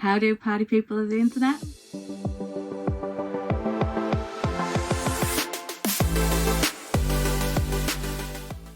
Howdy, party people of the internet.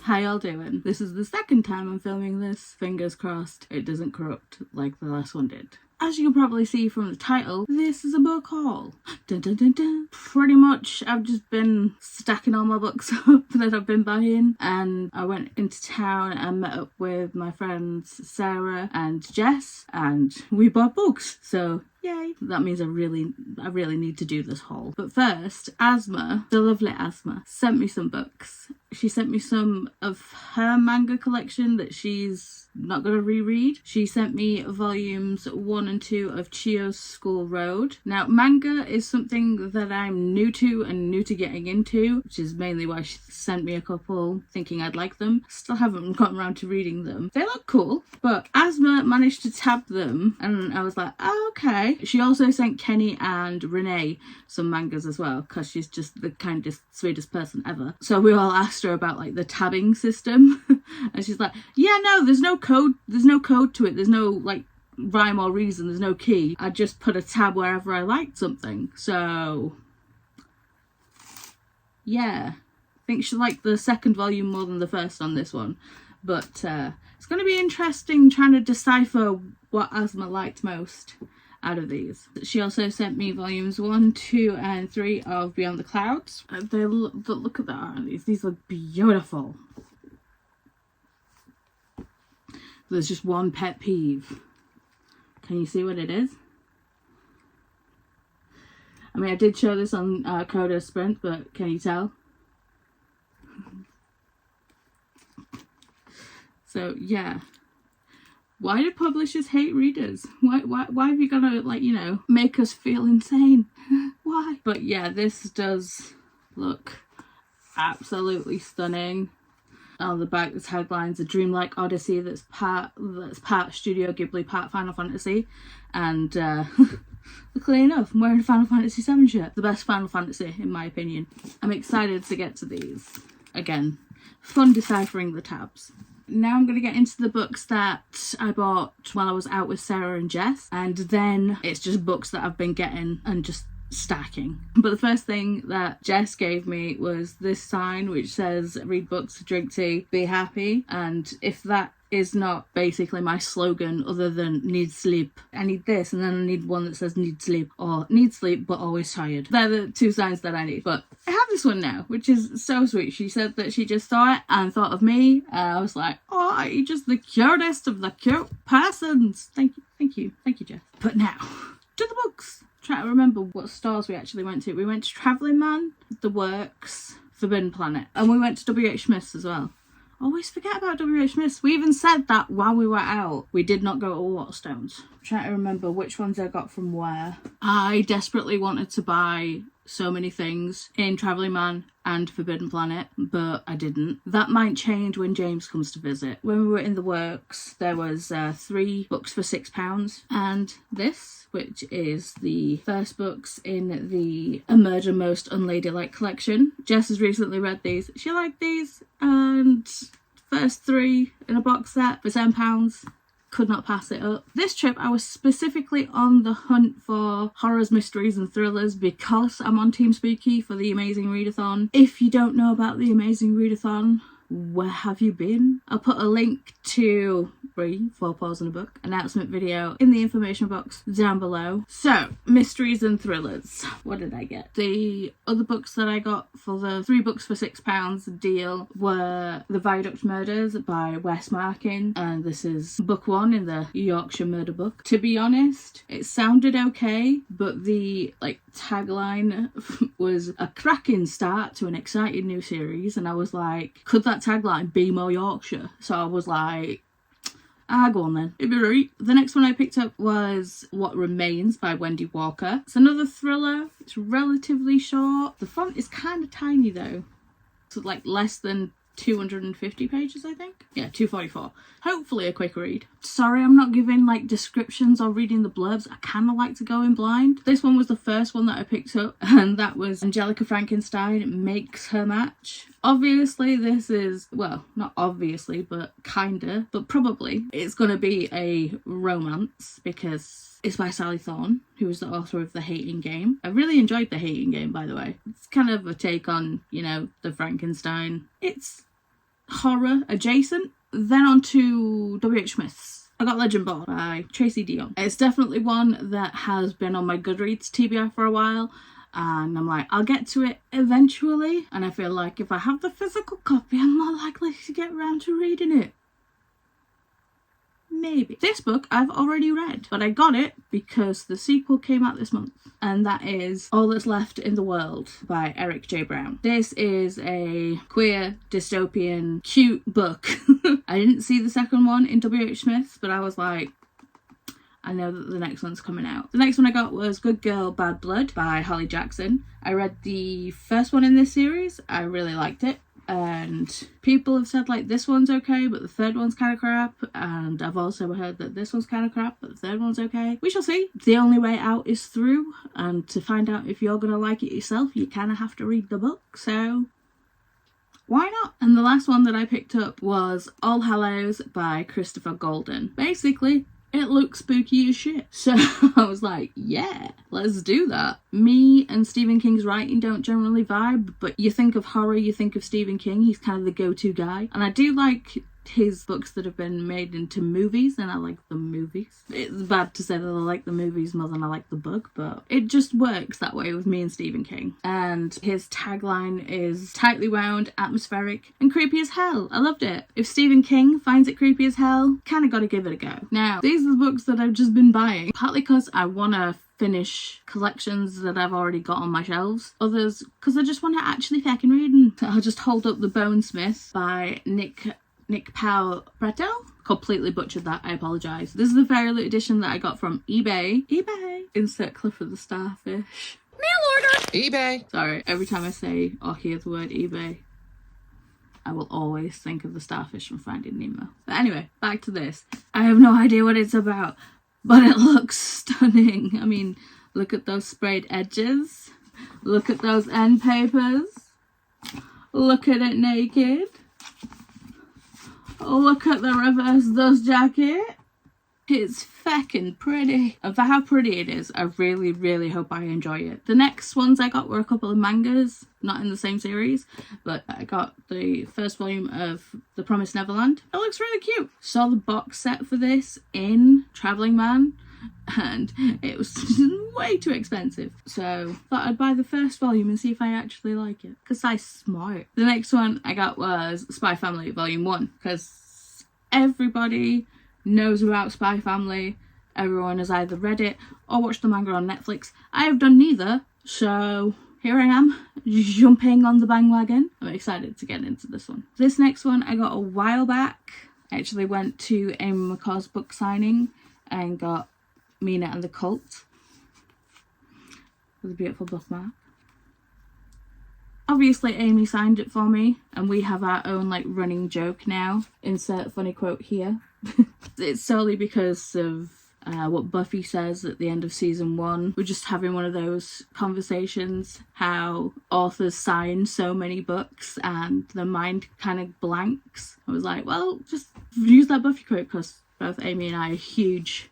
How y'all doing? This is the second time I'm filming this. Fingers crossed it doesn't corrupt like the last one did. As you can probably see from the title, this is a book haul. Dun, dun, dun, dun. Pretty much, I've just been stacking all my books up that I've been buying, and I went into town and met up with my friends Sarah and Jess, and we bought books. So yay! That means I really need to do this haul. But first, Asma, the lovely Asma, sent me some books. She sent me some of her manga collection that she's not going to reread. She sent me volumes 1 and 2 of Chio's School Road. Now, manga is something that I'm new to and new to getting into, which is mainly why she sent me a couple thinking I'd like them. Still haven't gotten around to reading them. They look cool, but Asma managed to tab them, and I was like, oh, okay. She also sent Kenny and Renee some mangas as well, because she's just the kindest, sweetest person ever. So we all asked her about like the tabbing system and she's like, yeah, no, there's no code to it, there's no like rhyme or reason, there's no key. I just put a tab wherever I liked something. So yeah, I think she liked the second volume more than the first on this one, but it's going to be interesting trying to decipher what Asma liked most out of these. She also sent me volumes 1, 2 and 3 of Beyond the Clouds. Look at that, aren't these look beautiful. There's just one pet peeve. Can you see what it is? I mean, I did show this on Coda Sprint, but can you tell? So yeah, why do publishers hate readers? Why have you got to, like, you know, make us feel insane? Why? But yeah, this does look absolutely stunning. On the back, the tagline's a dreamlike odyssey that's part Studio Ghibli, part Final Fantasy. And luckily enough, I'm wearing a Final Fantasy VII shirt. The best Final Fantasy, in my opinion. I'm excited to get to these. Again, fun deciphering the tabs. Now I'm going to get into the books that I bought while I was out with Sarah and Jess, and then it's just books that I've been getting and just stacking. But the first thing that Jess gave me was this sign which says, read books, drink tea, be happy. And if that is not basically my slogan other than need sleep, I need this, and then I need one that says need sleep or need sleep but always tired. They're the two signs that I need. But I have this one now, which is so sweet. She said that she just saw it and thought of me, and I was like, oh, you're just the cutest of the cute persons. Thank you, Jess. But now to the books. Try to remember what stores we actually went to. We went to Travelling Man, The Works, Forbidden Planet, and we went to W.H. Smith's as well. Always forget about W.H. Smith's. We even said that while we were out. We did not go to Waterstones. I'm trying to remember which ones I got from where. I desperately wanted to buy so many things in Travelling Man and Forbidden Planet, but I didn't. That might change when James comes to visit. When we were in The Works, there was 3 books for £6, and this, which is the first books in the A Murder Most Unladylike collection. Jess has recently read these. She liked these, and first 3 in a box set for £10. Could not pass it up. This trip I was specifically on the hunt for horrors, mysteries and thrillers because I'm on Team Spooky for the Amazing Readathon. If you don't know about the Amazing Readathon, where have you been? I'll put a link to Brie, 4 Paws in a Book announcement video in the information box down below. So, mysteries and thrillers. What did I get? The other books that I got for the 3 books for £6 deal were The Viaduct Murders by Wes Markin, and this is book 1 in the Yorkshire Murder book. To be honest, it sounded okay, but the tagline was a cracking start to an exciting new series, and I was like, could that tagline be more Yorkshire? So I was like, go on then, it'd be right. The next one I picked up was What Remains by Wendy Walker. It's another thriller. It's relatively short. The font is kind of tiny though. It's like less than 250 pages, I think. Yeah, 244. Hopefully a quick read. Sorry I'm not giving like descriptions or reading the blurbs. I kind of like to go in blind. This one was the first one that I picked up, and that was Angelica Frankenstein Makes Her Match. Obviously this is, well, not obviously, but kinda, but probably it's gonna be a romance because this is by Sally Thorne, who was the author of The Hating Game. I really enjoyed The Hating Game, by the way. It's kind of a take on, you know, the Frankenstein. It's horror adjacent. Then on to W.H. Smith's I Got Legend Born by Tracy Dion. It's definitely one that has been on my Goodreads TBR for a while, and I'm like, I'll get to it eventually, and I feel like if I have the physical copy, I'm more likely to get around to reading it. Maybe. This book I've already read, but I got it because the sequel came out this month, and that is All That's Left in the World by Eric J. Brown. This is a queer, dystopian, cute book. I didn't see the second one in W.H. Smith, but I was like, I know that the next one's coming out. The next one I got was Good Girl, Bad Blood by Holly Jackson. I read the first one in this series. I really liked it. And people have said, like, this one's okay, but the third one's kind of crap. And I've also heard that this one's kind of crap, but the third one's okay. We shall see. The only way out is through. And to find out if you're going to like it yourself, you kind of have to read the book. So why not? And the last one that I picked up was All Hallows by Christopher Golden. Basically, it looks spooky as shit. So I was like, yeah, let's do that. Me and Stephen King's writing don't generally vibe, but you think of horror, you think of Stephen King. He's kind of the go-to guy. And I do like his books that have been made into movies, and I like the movies. It's bad to say that I like the movies more than I like the book, but it just works that way with me and Stephen King. And his tagline is tightly wound, atmospheric, and creepy as hell. I loved it. If Stephen King finds it creepy as hell, kind of got to give it a go. Now, these are the books that I've just been buying, partly because I want to finish collections that I've already got on my shelves. Others, because I just want to actually fucking read them. So I'll just hold up The Bonesmith by Nick Powell Breto. Completely butchered that, I apologise. This is the very limited edition that I got from eBay. Insert Cliff of the Starfish. Mail order! eBay! Sorry, every time I say or hear the word eBay, I will always think of the starfish from Finding Nemo. But anyway, back to this. I have no idea what it's about, but it looks stunning. I mean, look at those sprayed edges. Look at those end papers. Look at it naked. Look at the reverse dust jacket. It's feckin' pretty. And for how pretty it is, I really, really hope I enjoy it. The next ones I got were a couple of mangas, not in the same series, but I got the first volume of The Promised Neverland. It looks really cute. Saw the box set for this in Travelling Man, and it was way too expensive. So thought I'd buy the first volume and see if I actually like it, because I'm smart. The next one I got was Spy Family Volume 1, because everybody knows about Spy Family. Everyone has either read it or watched the manga on Netflix. I have done neither, so here I am, jumping on the bandwagon. I'm excited to get into this one. This next one I got a while back. I actually went to Amy McCaw's book signing and got Mina and the Cult with a beautiful bookmark. Obviously Amy signed it for me, and we have our own like running joke now. Insert funny quote here. It's solely because of what Buffy says at the end of season 1. We're just having one of those conversations, how authors sign so many books and the mind kind of blanks. I was like, well, just use that Buffy quote, because both Amy and I are huge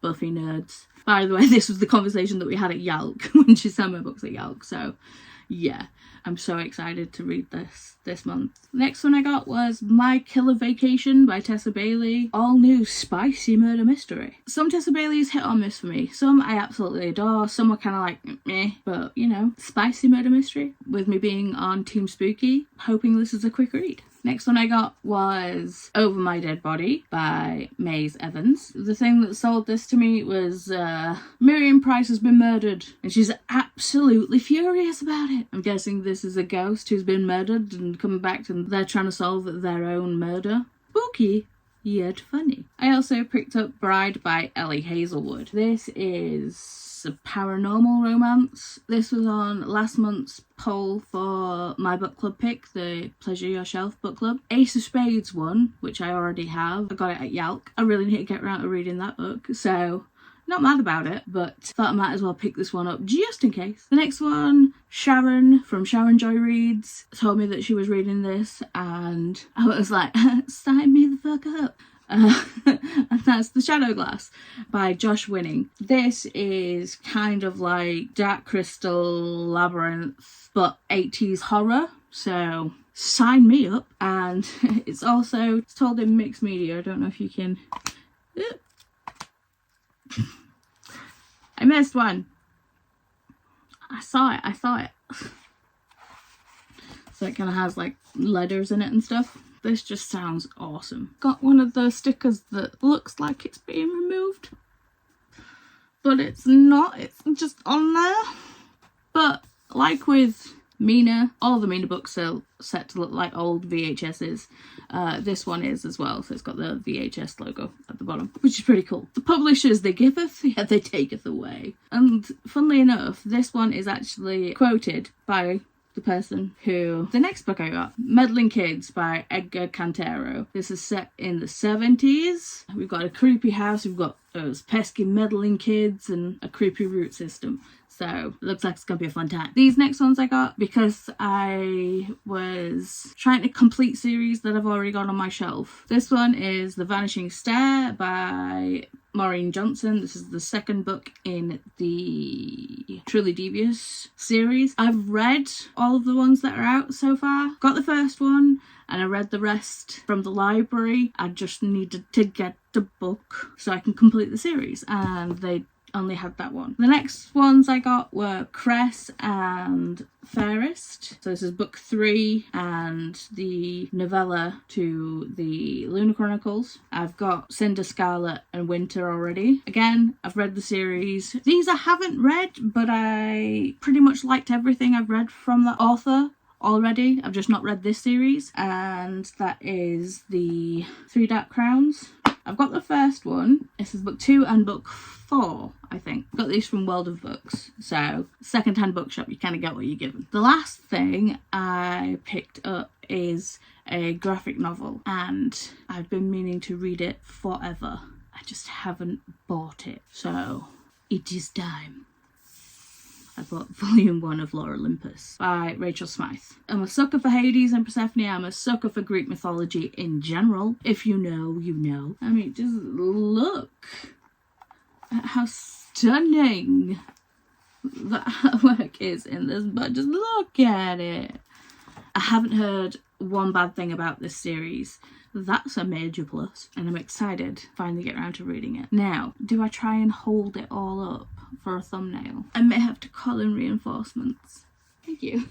Buffy nerds. By the way, this was the conversation that we had at Yalk when she signed my books at Yalk, so yeah, I'm so excited to read this month. Next one I got was My Killer Vacation by Tessa Bailey. All new spicy murder mystery. Some Tessa Bailey's hit or miss for me. Some I absolutely adore. Some are kind of like meh. But, you know, spicy murder mystery. With me being on Team Spooky, hoping this is a quick read. Next one I got was Over My Dead Body by Maze Evans. The thing that sold this to me was Miriam Price has been murdered, and she's absolutely furious about it. I'm guessing this is a ghost who's been murdered and coming back and they're trying to solve their own murder. Spooky, yet funny. I also picked up Bride by Ellie Hazelwood. This is a paranormal romance. This was on last month's poll for my book club pick, the Pleasure Your Shelf book club. Ace of Spades won, which I already have. I got it at Yalk. I really need to get around to reading that book, so not mad about it, but thought I might as well pick this one up just in case. The next one, Sharon from Sharon Joy Reads, told me that she was reading this, and I was like, sign me the fuck up. and that's The Shadow Glass by Josh Winning. This is kind of like Dark Crystal Labyrinth, but 80s horror, so sign me up. And it's told in mixed media. I don't know if you can... I missed one. I saw it. So it kind of has like letters in it and stuff. This just sounds awesome. Got one of those stickers that looks like it's being removed, but it's not. It's just on there. But like with Mina, all the Mina books are set to look like old VHSs. This one is as well, so it's got the VHS logo at the bottom, which is pretty cool. The publishers, they giveth, yeah, they taketh away. And funnily enough, this one is actually quoted by the person who... The next book I got, Meddling Kids by Edgar Cantero. This is set in the 70s. We've got a creepy house, we've got those pesky meddling kids and a creepy root system. So it looks like it's going to be a fun time. These next ones I got because I was trying to complete series that I've already got on my shelf. This one is The Vanishing Stair by Maureen Johnson. This is the second book in the Truly Devious series. I've read all of the ones that are out so far. Got the first one and I read the rest from the library. I just needed to get the book so I can complete the series, and they only had that one. The next ones I got were Cress and Fairest. So this is book 3 and the novella to the Lunar Chronicles. I've got Cinder, Scarlet and Winter already. Again, I've read the series. These I haven't read, but I pretty much liked everything I've read from the author already. I've just not read this series, and that is the Three Dark Crowns. I've got the first one. This is book 2 and book 4, I think. Got these from World of Books. So, second-hand bookshop, you kind of get what you're given. The last thing I picked up is a graphic novel, and I've been meaning to read it forever. I just haven't bought it. So, it is time. I bought volume 1 of Lore Olympus by Rachel Smythe. I'm a sucker for Hades and Persephone. I'm a sucker for Greek mythology in general. If you know, you know. I mean, just look at how stunning the artwork is in this, but just look at it. I haven't heard one bad thing about this series. That's a major plus, and I'm excited to finally get around to reading it. Now, do I try and hold it all up for a thumbnail? I may have to call in reinforcements. Thank you.